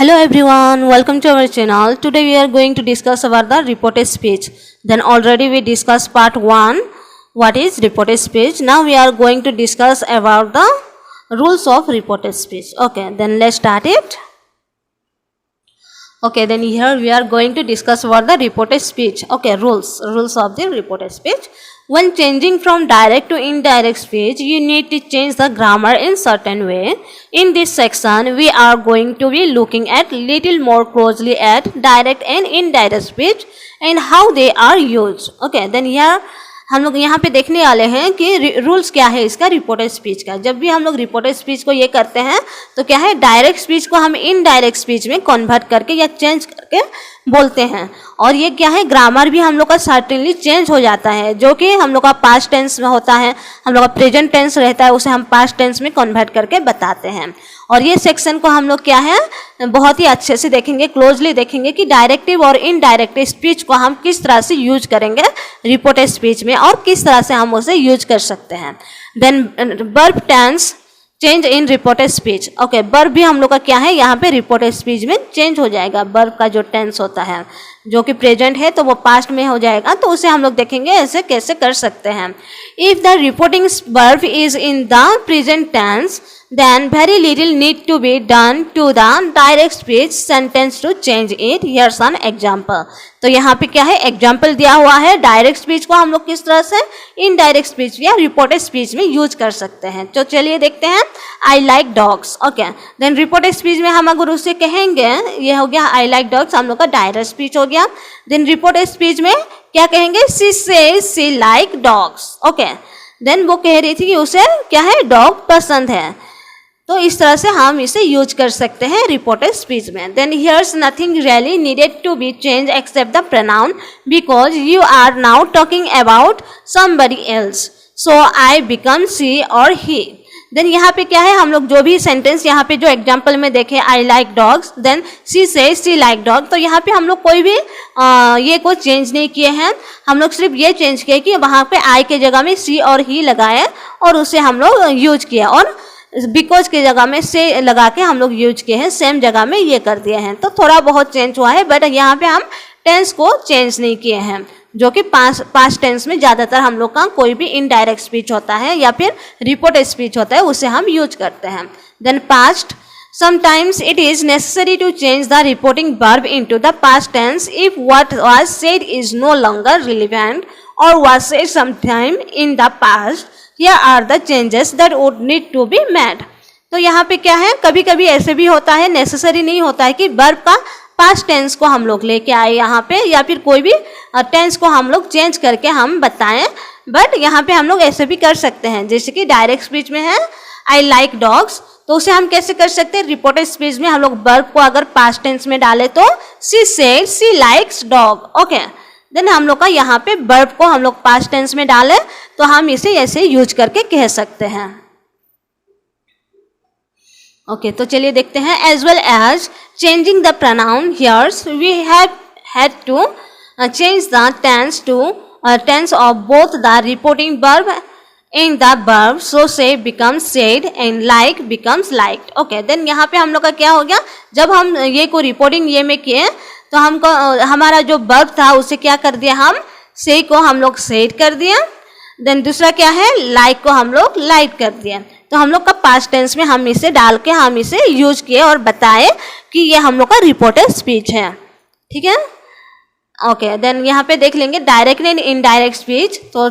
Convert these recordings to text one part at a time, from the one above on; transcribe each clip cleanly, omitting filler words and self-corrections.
Hello everyone, welcome to our channel. Today we are going to discuss about the reported speech. Then already we discussed part 1, what is reported speech. Now we are going to discuss about the rules of reported speech. Okay, then let's start it. Okay, then here we are going to discuss about the reported speech. Okay, rules of the reported speech. When changing from direct to indirect speech, you need to change the grammar in certain way. In this section, we are going to be looking at little more closely at direct and indirect speech and how they are used. Okay, then here हम लोग यहाँ पे देखने वाले हैं कि rules क्या है इसका रिपोर्टेड स्पीच का. जब भी हम लोग रिपोर्टेड स्पीच को ये करते हैं तो क्या है, डायरेक्ट स्पीच को हम इनडायरेक्ट स्पीच में कन्वर्ट करके या चेंज करके बोलते हैं. और ये क्या है, ग्रामर भी हम लोग का सर्टेनली चेंज हो जाता है. जो कि हम लोग का पास्ट टेंस में होता है, हम लोग का प्रेजेंट टेंस रहता है, उसे हम पास्ट टेंस में कन्वर्ट करके बताते हैं. और ये सेक्शन को हम लोग क्या है बहुत ही अच्छे से देखेंगे, क्लोजली देखेंगे कि डायरेक्टिव और इनडायरेक्टिव स्पीच को हम किस तरह से यूज करेंगे रिपोर्टेड स्पीच में और किस तरह से हम उसे यूज कर सकते हैं. Then verb tense change in reported speech. Okay, verb भी हम लोग का क्या है यहाँ पे रिपोर्टेड स्पीच में चेंज हो जाएगा. वर्ब का जो टेंस होता है जो कि प्रेजेंट है तो वो पास्ट में हो जाएगा, तो उसे हम लोग देखेंगे ऐसे कैसे कर सकते हैं. If the reporting verb is in the present tense then very little need to be done to the direct speech sentence to change it. Here's an example. तो यहाँ पे क्या है, एग्जाम्पल दिया हुआ है डायरेक्ट स्पीच को हम लोग किस तरह से इनडायरेक्ट स्पीच या रिपोर्टेड स्पीच में यूज कर सकते हैं. तो चलिए देखते हैं. I like dogs. Okay, then reported speech में हम अगर उससे कहेंगे, ये हो गया आई लाइक डॉग्स, हम लोग का डायरेक्ट स्पीच हो गया. देन रिपोर्टेड स्पीच में क्या कहेंगे, she says she like dogs. Okay, then वो कह रही थी कि उसे क्या है, डॉग पसंद है. तो इस तरह से हम इसे यूज कर सकते हैं रिपोर्टेड स्पीच में. Then here's nothing really needed to be change except the pronoun because you are now talking about somebody else, so I become she और ही. देन यहाँ पे क्या है, हम लोग जो भी सेंटेंस यहाँ पे जो एग्जाम्पल में देखे I like dogs, then she says she like dog, तो यहाँ पे हम लोग कोई भी ये कोई चेंज नहीं किए हैं. हम लोग सिर्फ ये चेंज किए कि वहाँ पे आई के जगह में शी और ही लगाए और उसे हम लोग यूज किया, और बिकॉज की जगह में से लगा के हम लोग यूज किए हैं, सेम जगह में ये कर दिए हैं. तो थोड़ा बहुत चेंज हुआ है, बट यहाँ पे हम टेंस को चेंज नहीं किए हैं, जो कि पास्ट टेंस में ज़्यादातर हम लोग का कोई भी इनडायरेक्ट स्पीच होता है या फिर रिपोर्टेड स्पीच होता है उसे हम यूज करते हैं. Then past, sometimes it is necessary to change the reporting verb into the past tense if what was said is no longer relevant or was said sometime in the past. Here are the changes that would need to be made. तो यहाँ पे क्या है, कभी कभी ऐसे भी होता है, नेसेसरी नहीं होता है कि वर्ब का पास्ट टेंस को हम लोग लेके आए यहाँ पे, या फिर कोई भी टेंस को हम लोग चेंज करके हम बताएं. बट यहाँ पे हम लोग ऐसे भी कर सकते हैं, जैसे कि डायरेक्ट स्पीच में है आई लाइक डॉग्स, तो उसे हम कैसे कर सकते हैं, रिपोर्टेड स्पीच में हम लोग वर्ब को अगर पास्ट टेंस में डाले तो she said she likes dog. Okay, then हम लोग का यहाँ पे वर्ब को हम लोग पास्ट टेंस में डाले तो हम इसे ऐसे यूज करके कह सकते हैं. ओके, तो चलिए देखते हैं. As well as changing the pronoun here's we have had to change the tense to tense of both the reporting verb in the verb, so say becomes said and like becomes liked. Okay, then यहाँ पे हम लोग का क्या हो गया, जब हम ये को रिपोर्टिंग ये में किए तो हमको हमारा जो वर्ब था उसे क्या कर दिया, हम say को हम लोग said कर दिया. देन दूसरा क्या है, like को हम लोग like कर दिया. तो हम लोग का पास्ट टेंस में हम इसे डाल के हम इसे यूज किए और बताए कि ये हम लोग का रिपोर्टेड स्पीच है. ठीक है. ओके, देन यहाँ पे देख लेंगे डायरेक्ट एंड इनडायरेक्ट स्पीच. तो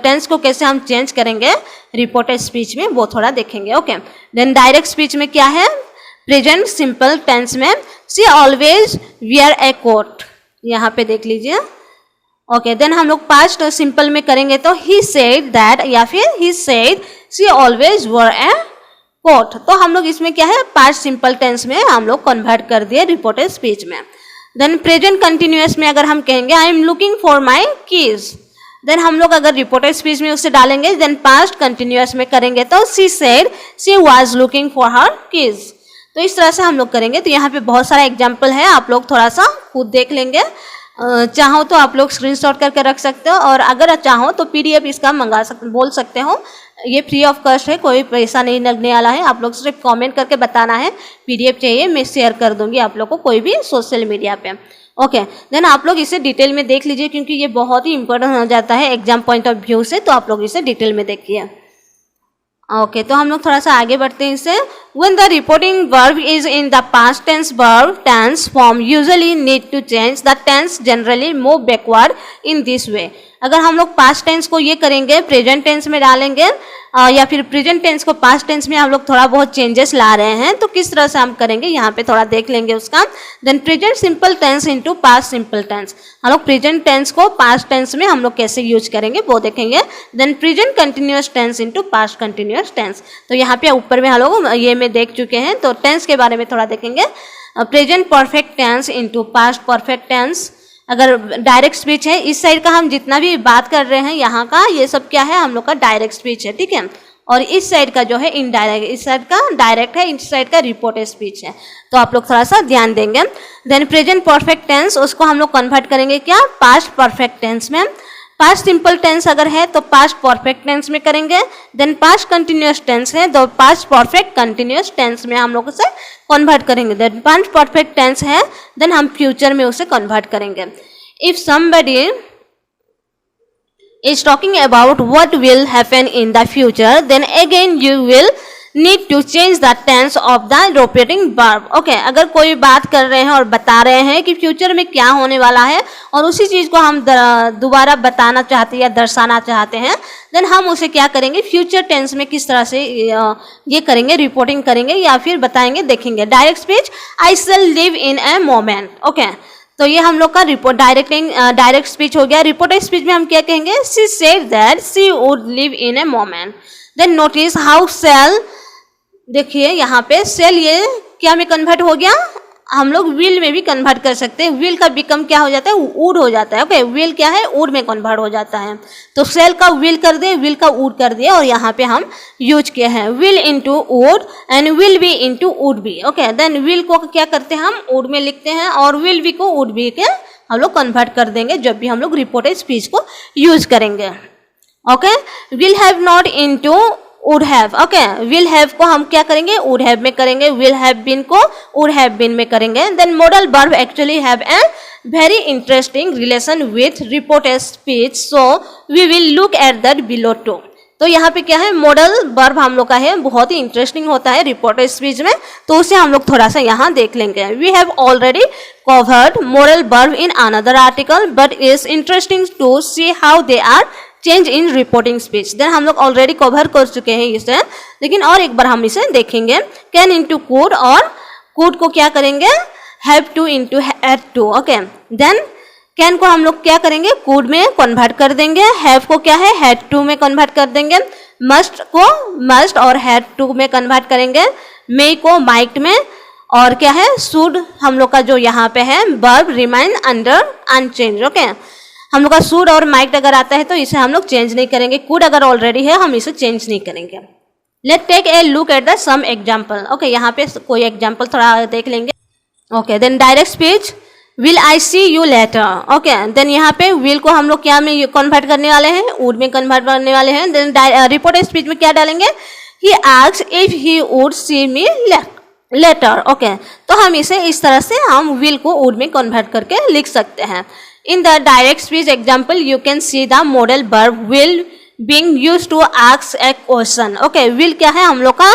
टेंस को कैसे हम चेंज करेंगे रिपोर्टेड स्पीच में वो थोड़ा देखेंगे. ओके, देन डायरेक्ट स्पीच में क्या है, प्रेजेंट सिंपल टेंस में she always wear a coat, यहाँ पे देख लीजिए. ओके, देन हम लोग पास्ट सिंपल में करेंगे तो ही सेड दैट या फिर he said she always wore a coat. तो हम लोग इसमें क्या है, पास्ट सिंपल टेंस में हम लोग कन्वर्ट कर दिए रिपोर्टेड स्पीच में. देन प्रेजेंट कंटिन्यूअस में अगर हम कहेंगे I am looking for my keys, then हम लोग अगर रिपोर्टेड स्पीच में उसे डालेंगे, देन पास्ट कंटिन्यूअस में करेंगे तो she said she was looking for her keys. तो इस तरह से हम लोग करेंगे. तो यहाँ पे बहुत सारा एग्जाम्पल है, आप लोग थोड़ा सा खुद देख लेंगे. चाहो तो आप लोग स्क्रीनशॉट करके रख सकते हो, और अगर चाहो तो PDF इसका बोल सकते हो। ये फ्री ऑफ कॉस्ट है, कोई पैसा नहीं लगने वाला है। आप लोग सिर्फ कमेंट करके बताना है PDF चाहिए, मैं शेयर कर दूंगी आप लोग को कोई भी सोशल मीडिया पे। ओके, देन आप लोग इसे डिटेल में देख लीजिए, क्योंकि ये बहुत ही इंपॉर्टेंट हो जाता है एग्जाम पॉइंट ऑफ व्यू से, तो आप लोग इसे डिटेल में देखिए। ओके, तो हम लोग थोड़ा सा आगे बढ़ते हैं इससे। When the reporting verb is in the past tense verb tense form, usually need to change the tense, generally move backward in this way। अगर हम लोग पास्ट टेंस को ये करेंगे, प्रेजेंट टेंस में डालेंगे, या फिर प्रेजेंट टेंस को पास्ट टेंस में हम लोग थोड़ा बहुत चेंजेस ला रहे हैं, तो किस तरह से हम करेंगे यहाँ पे थोड़ा देख लेंगे उसका। Then present simple tense into past simple tense, हम लोग प्रेजेंट टेंस को पास्ट टेंस में हम लोग कैसे यूज करेंगे वो देखेंगे। Then present continuous tense into past continuous tense, तो यहाँ पे ऊपर में हम लोग ये में देख चुके हैं, तो टेंस के बारे में थोड़ा देखेंगे। Present perfect tense into past perfect tense, अगर डायरेक्ट स्पीच है, इस साइड का हम जितना भी बात कर रहे हैं यहाँ का, ये सब क्या है, हम लोग का डायरेक्ट स्पीच है, ठीक है। और इस साइड का जो है इनडायरेक्ट, इस साइड का डायरेक्ट है, इस साइड का रिपोर्टेड स्पीच है, तो आप लोग थोड़ा सा ध्यान देंगे। देन प्रेजेंट परफेक्ट टेंस, उसको हम लोग कन्वर्ट करेंगे क्या, पास्ट परफेक्ट टेंस में। पास्ट सिंपल टेंस अगर है तो पास्ट परफेक्ट टेंस में करेंगे। देन पास्ट कंटिन्यूअस टेंस है तो पास्ट परफेक्ट कंटिन्यूअस टेंस में हम लोग उसे कन्वर्ट करेंगे। देन पास्ट परफेक्ट टेंस है, देन हम फ्यूचर में उसे कन्वर्ट करेंगे। If somebody is talking about what will happen in the future, then again you will need to change the tense of the repeating verb। Okay, अगर कोई बात कर रहे हैं और बता रहे हैं कि फ्यूचर में क्या होने वाला है, और उसी चीज़ को हम दोबारा बताना चाहते हैं या दर्शाना चाहते हैं, देन हम उसे क्या करेंगे, फ्यूचर टेंस में किस तरह से ये करेंगे, रिपोर्टिंग करेंगे या फिर बताएंगे, देखेंगे। Direct speech, I shall live in a moment. Okay, तो ये हम लोग का डायरेक्ट स्पीच हो गया। रिपोर्टेड स्पीच में हम क्या कहेंगे, she said that she would live in a moment. Then notice how sell, देखिए यहाँ पे सेल ये क्या में कन्वर्ट हो गया, हम लोग विल में भी कन्वर्ट कर सकते हैं। विल का बिकम क्या हो जाता है, वुड हो जाता है। ओके, विल क्या है, वुड में कन्वर्ट हो जाता है, तो सेल का विल कर दिए, विल का वुड कर दिए, और यहाँ पे हम यूज किए हैं will into would and will be into would be. Okay, then will को क्या करते हैं, हम वुड में लिखते हैं, और विल बी को वुड बी के हम लोग कन्वर्ट कर देंगे जब भी हम लोग रिपोर्टेड स्पीच को यूज करेंगे। Okay, will have not into would have। Okay, will have को हम क्या करेंगे, would have में करेंगे। will have been को would have been में करेंगे। then modal verb actually have a very interesting relation with reported speech, so we will look at that below too। तो यहाँ पे क्या है, मॉडल वर्ब हम लोग का है, बहुत ही इंटरेस्टिंग होता है रिपोर्टेड स्पीच में, तो उसे हम लोग थोड़ा सा यहाँ देख लेंगे। We have already covered modal verb in another article, but is interesting to see how they are change in reporting speech. Then हम लोग ऑलरेडी कवर कर चुके हैं इसे, लेकिन और एक बार हम इसे देखेंगे। कैन इंटू कुड, और कुड को क्या करेंगे, have to into had to. Okay, then can को हम लोग क्या करेंगे, कुड में कन्वर्ट कर देंगे। हैव को क्या है, हैड टू में कन्वर्ट कर देंगे। मस्ट को मस्ट और हैड टू में कन्वर्ट करेंगे। मे को माइट में, और क्या है, शुड हम लोग का जो यहाँ पे है verb remain under unchange. Okay, हम लोग का शुड और माइट अगर आता है तो इसे हम लोग चेंज नहीं करेंगे। कुड अगर ऑलरेडी है हम इसे चेंज नहीं करेंगे। Let take a look at the some example. Okay, यहाँ पे कोई एग्जाम्पल थोड़ा देख लेंगे। Okay, then direct speech, will I see you later. Okay, then यहाँ पे विल को हम लोग क्या में कन्वर्ट करने वाले हैं, वुड में कन्वर्ट करने वाले हैं। देन रिपोर्टेड स्पीच में क्या डालेंगे, he asked if he would see me later. Okay, तो हम इसे इस तरह से हम विल को वुड में कन्वर्ट करके लिख सकते हैं। In the direct speech example, you can see the modal verb will being used to ask a question। Okay, will क्या है, हम लोग का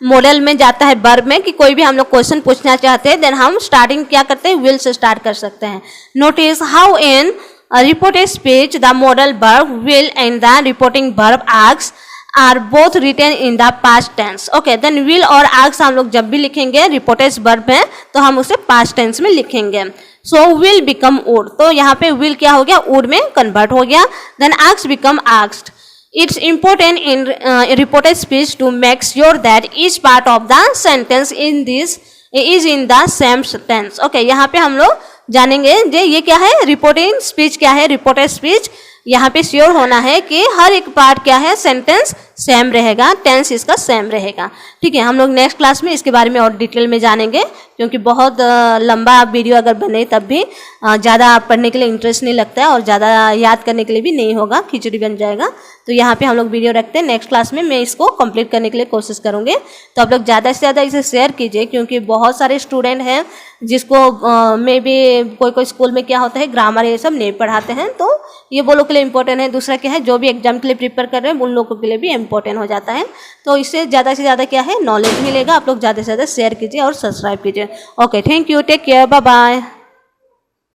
मॉडल में जाता है वर्ब में, कि कोई भी हम लोग क्वेश्चन पूछना चाहते हैं, देन हम स्टार्टिंग क्या करते हैं, will से स्टार्ट कर सकते हैं। Notice how in a reported speech the modal verb will and the reporting verb ask are both written in the past tense। Okay, then will और ask हम लोग जब भी लिखेंगे रिपोर्टेड वर्ब में, तो हम उसे past tense में लिखेंगे। So will become would, तो यहाँ पे will क्या हो गया, would में कन्वर्ट हो गया। Then asked become asked। It's important in reported speech to make sure that each part of the sentence in this is in the same tense। Okay, यहाँ पे हम लोग जानेंगे जे ये क्या है, रिपोर्टिंग स्पीच क्या है, रिपोर्टेड स्पीच। यहाँ पे श्योर होना है कि हर एक पार्ट क्या है, सेंटेंस सेम रहेगा, टेंस इसका सेम रहेगा। ठीक है, हम लोग नेक्स्ट क्लास में इसके बारे में और डिटेल में जानेंगे, क्योंकि बहुत लंबा वीडियो अगर बने तब भी ज़्यादा पढ़ने के लिए इंटरेस्ट नहीं लगता है और ज़्यादा याद करने के लिए भी नहीं होगा, खिचड़ी बन जाएगा। तो यहाँ पे हम लोग वीडियो रखते हैं, नेक्स्ट क्लास में मैं इसको कंप्लीट करने के लिए कोशिश करूँगी। तो आप लोग ज़्यादा से ज़्यादा इसे शेयर कीजिए, क्योंकि बहुत सारे स्टूडेंट हैं जिसको मे भी कोई स्कूल में क्या होता है ग्रामर ये सब नहीं पढ़ाते हैं, तो ये वो लोग के लिए इंपॉर्टेंट है। दूसरा क्या है, जो भी एग्जाम के लिए प्रिपेयर कर रहे हैं उन लोगों के लिए भी इंपॉर्टेंट हो जाता है। तो इससे ज़्यादा से ज़्यादा क्या है नॉलेज मिलेगा। आप लोग ज़्यादा से ज़्यादा शेयर कीजिए और सब्सक्राइब कीजिए। Okay, thank you, take care, bye bye.